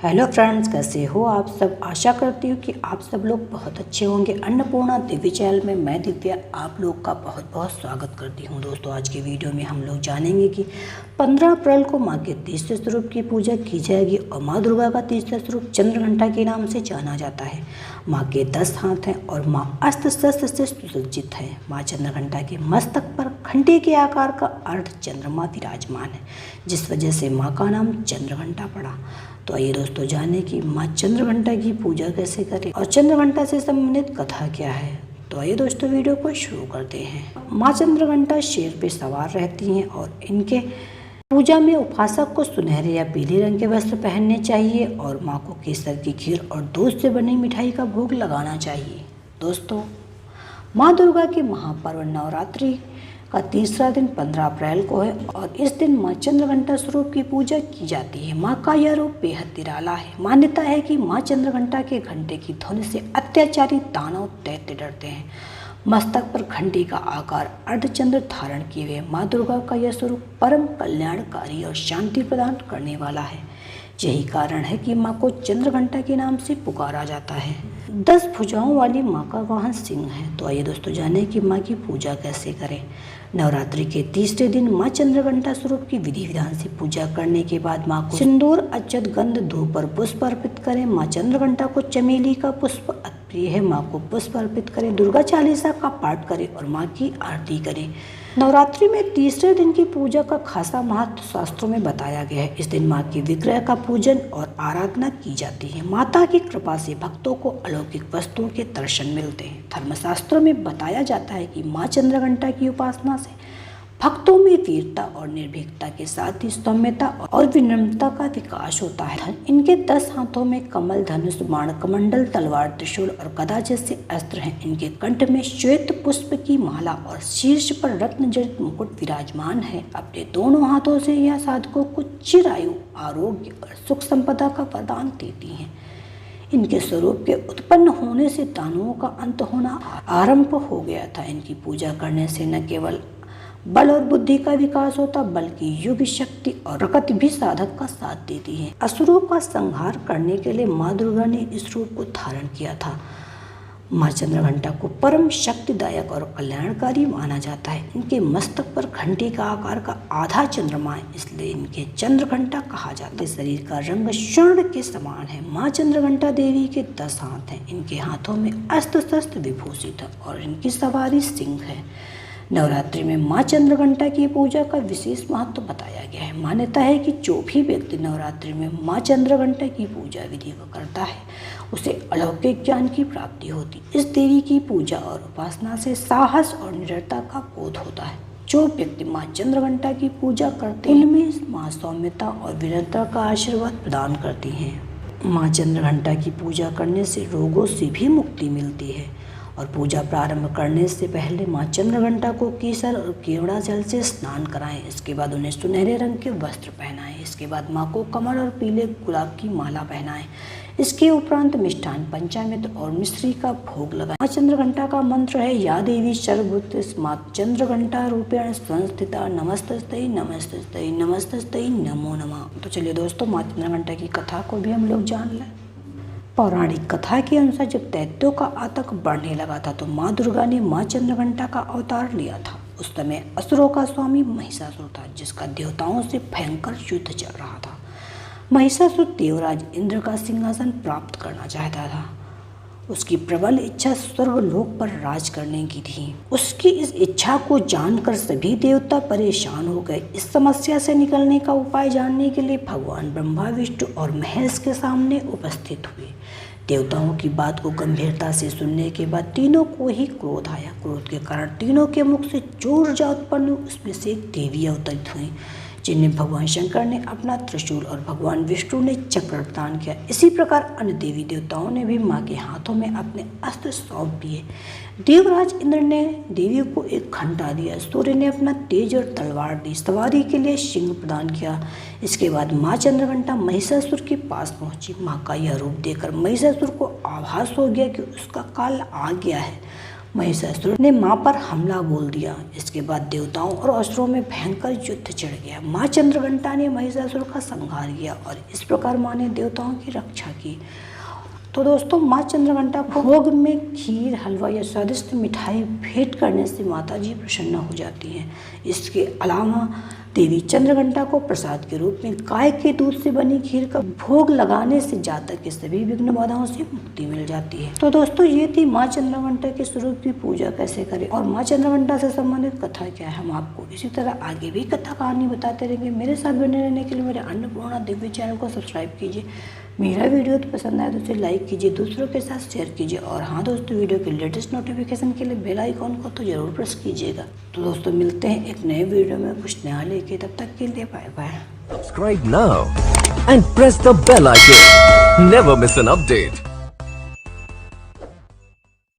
Hello friends, कैसे हो आप सब। आशा करती हूँ कि आप सब लोग बहुत अच्छे होंगे। अन्नपूर्णा दिव्य चैनल में मैं दिव्या आप लोग का बहुत बहुत स्वागत करती हूँ। दोस्तों, आज के वीडियो में हम लोग जानेंगे कि 15 अप्रैल को माँ के तीसरे स्वरूप की पूजा की जाएगी और माँ दुर्गा का तीसरा स्वरूप चंद्रघंटा के नाम से जाना जाता है। माँ के 10 हाथ हैं और माँ अस्त्र शस्त्र से सुसज्जित है। माँ चंद्रघंटा के मस्तक पर घंटे के आकार का अर्ध चंद्रमा विराजमान है, जिस वजह से माँ का नाम चंद्रघंटा पड़ा। तो आइए दोस्तों जाने कि माँ चंद्रघंटा की पूजा कैसे करें और चंद्रघंटा से संबंधित कथा क्या है। तो आइए दोस्तों वीडियो को शुरू करते हैं। माँ चंद्रघंटा शेर पे सवार रहती हैं और इनके पूजा में उपासक को सुनहरे या पीले रंग के वस्त्र पहनने चाहिए और माँ को केसर की खीर और दूध से बनी मिठाई का भोग लगाना चाहिए। दोस्तों, माँ दुर्गा के महापर्व नवरात्रि का तीसरा दिन 15 अप्रैल को है और इस दिन माँ चंद्रघंटा स्वरूप की पूजा की जाती है। माँ का यह रूप बेहद निराला है। मान्यता है कि माँ चंद्रघंटा के घंटे की ध्वनि से अत्याचारी दानव दैत्य डरते हैं। मस्तक पर घंटी का आकार अर्धचंद्र धारण किए हुए माँ दुर्गा का यह स्वरूप परम कल्याणकारी और शांति प्रदान करने वाला है। यही कारण है कि माँ को चंद्रघंटा के नाम से पुकारा जाता है। 10 भुजाओं वाली माँ का वाहन सिंह है। तो आइए दोस्तों जानें कि माँ की पूजा कैसे करें। नवरात्रि के तीसरे दिन माँ चंद्रघंटा स्वरूप की विधि विधान से पूजा करने के बाद माँ को सिंदूर, अक्षत, गंध, धूप और पुष्प अर्पित करें। माँ चंद्रघंटा को चमेली का पुष्प प्रिय है। माँ को पुष्प अर्पित करें, दुर्गा चालीसा का पाठ करें और माँ की आरती करें। नवरात्रि में तीसरे दिन की पूजा का खासा महत्व शास्त्रों में बताया गया है। इस दिन माँ के विग्रह का पूजन और आराधना की जाती है। माता की कृपा से भक्तों को अलौकिक वस्तुओं के दर्शन मिलते हैं। धर्मशास्त्रों में बताया जाता है कि माँ चंद्रघंटा की उपासना से भक्तों में वीरता और निर्भीकता के साथ ही सौम्यता और विनम्रता का विकास होता है। इनके 10 हाथों में कमल, धनुष, बाण, कमंडल, तलवार, त्रिशूल और गदा जैसे अस्त्र हैं। इनके कंठ में श्वेत पुष्प की माला और शीर्ष पर रत्न जड़ित मुकुट विराजमान है। अपने दोनों हाथों से यह साधकों को चिरायु, आरोग्य और सुख संपदा का वरदान देती हैं। इनके स्वरूप के उत्पन्न होने से दानवों का अंत होना आरंभ हो गया था। इनकी पूजा करने से न केवल बल और बुद्धि का विकास होता बल्कि युग, शक्ति और प्रकृति भी साधक का साथ देती है। असुरों का संहार करने के लिए माँ दुर्गा ने इस रूप को धारण किया था। माँ चंद्रघंटा को परम शक्तिदायक और कल्याणकारी माना जाता है। इनके मस्तक पर घंटी का आकार का आधा चंद्रमा है, इसलिए इनके चंद्रघंटा कहा जाता है। शरीर का रंग स्वर्ण के समान है। माँ चंद्रघंटा देवी के 10 हाथ हैं। इनके हाथों में अस्त्र शस्त्र विभूषित है और इनकी सवारी सिंह है। नवरात्रि में माँ चंद्रघंटा की पूजा का विशेष महत्व बताया गया है। मान्यता है कि जो भी व्यक्ति नवरात्रि में माँ चंद्रघंटा की पूजा विधि को करता है उसे अलौकिक ज्ञान की प्राप्ति होती। इस देवी की पूजा और उपासना से साहस और निडरता का बोध होता है। जो व्यक्ति माँ चंद्रघंटा की पूजा करते हैं उनमें माँ सौम्यता और विनम्रता का आशीर्वाद प्रदान करती हैं। माँ चंद्रघंटा की पूजा करने से रोगों से भी मुक्ति मिलती है और पूजा प्रारंभ करने से पहले माँ चंद्रघंटा को केसर और केवड़ा जल से स्नान कराएं। इसके बाद उन्हें सुनहरे रंग के वस्त्र पहनाएं। इसके बाद माँ को कमल और पीले गुलाब की माला पहनाएं। इसके उपरांत मिष्ठान, पंचामृत और मिश्री का भोग लगाएं। माँ चंद्रघंटा का मंत्र है, या देवी सर्वभूतेषु माँ चंद्रघंटा रूपेण संस्थिता नमस्तस्यै नमस्तस्यै नमस्तस्यै नमो नमः। तो चलिए दोस्तों, माँ चंद्रघंटा की कथा को भी हम लोग जान लें। पौराणिक कथा के अनुसार जब दैत्यों का आतंक बढ़ने लगा था तो माँ दुर्गा ने माँ चंद्रघंटा का अवतार लिया था। उस समय असुरों का स्वामी महिषासुर था, जिसका देवताओं से भयंकर युद्ध चल रहा था। महिषासुर देवराज इंद्र का सिंहासन प्राप्त करना चाहता था। उसकी प्रबल इच्छा स्वर्गलोक पर राज करने की थी। उसकी इस इच्छा को जानकर सभी देवता परेशान हो गए। इस समस्या से निकलने का उपाय जानने के लिए भगवान ब्रह्मा, विष्णु और महेश के सामने उपस्थित हुए। देवताओं की बात को गंभीरता से सुनने के बाद तीनों को ही क्रोध आया। क्रोध के कारण तीनों के मुख से जोर जा उत्पन्न हुई। उसमें से एक देवी अवतरित हुई, जिन्हें भगवान शंकर ने अपना त्रिशूल और भगवान विष्णु ने चक्र प्रदान किया। इसी प्रकार अन्य देवी देवताओं ने भी माँ के हाथों में अपने अस्त्र सौंप दिए। देवराज इंद्र ने देवी को एक घंटा दिया। सूर्य ने अपना तेज और तलवार दी। सवारी के लिए सिंह प्रदान किया। इसके बाद माँ चंद्रघंटा महिषासुर के पास पहुंची। माँ का यह रूप देखकर महिषासुर को आभास हो गया कि उसका काल आ गया है। महिषासुर ने मां पर हमला बोल दिया। इसके बाद देवताओं और असुरों में भयंकर युद्ध छिड़ गया। मां चंद्रघंटा ने महिषासुर का संहार किया और इस प्रकार मां ने देवताओं की रक्षा की। तो दोस्तों, मां चंद्रघंटा भोग में खीर, हलवा या स्वादिष्ट मिठाई भेंट करने से माता जी प्रसन्न हो जाती हैं। इसके अलावा देवी चंद्रघंटा को प्रसाद के रूप में गाय के दूध से बनी खीर का भोग लगाने से जातक के सभी विघ्न बाधाओं से मुक्ति मिल जाती है। तो दोस्तों, ये थी मां चंद्रघंटा के स्वरूप की पूजा कैसे करें और मां चंद्रघंटा से संबंधित कथा क्या है। हम आपको इसी तरह आगे भी कथा कहानी बताते रहेंगे। मेरे साथ बने रहने के लिए मेरे अन्नपूर्णा दिव्य चैनल को सब्सक्राइब कीजिए। मेरा वीडियो तो पसंद आए तो उसे लाइक कीजिए, दूसरों के साथ शेयर कीजिए और हाँ दोस्तों, वीडियो के लेटेस्ट नोटिफिकेशन के लिए बेल आइकॉन को तो जरूर प्रेस कीजिएगा। तो दोस्तों, मिलते हैं एक नए वीडियो में कुछ नया लेके, तब तक के लिए bye bye. Subscribe now and press the bell icon. Never miss an update.